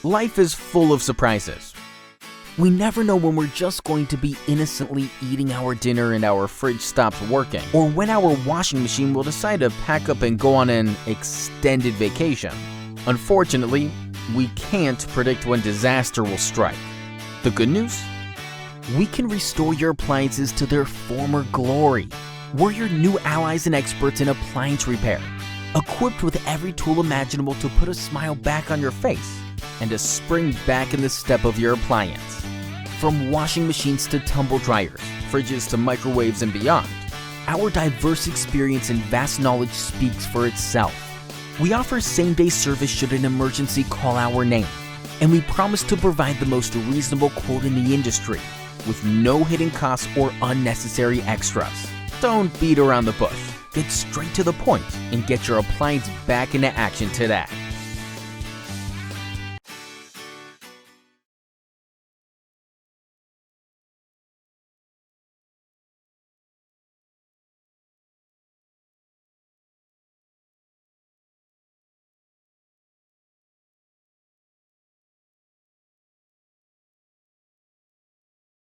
Life is full of surprises. We never know when we're just going to be innocently eating our dinner and our fridge stops working, or when our washing machine will decide to pack up and go on an extended vacation. Unfortunately, we can't predict when disaster will strike. The good news? We can restore your appliances to their former glory. We're your new allies and experts in appliance repair, equipped with every tool imaginable to put a smile back on your face and a spring back in the step of your appliance. From washing machines to tumble dryers, fridges to microwaves and beyond, our diverse experience and vast knowledge speaks for itself. We offer same-day service should an emergency call our name, and we promise to provide the most reasonable quote in the industry, with no hidden costs or unnecessary extras. Don't beat around the bush. Get straight to the point and get your appliance back into action today.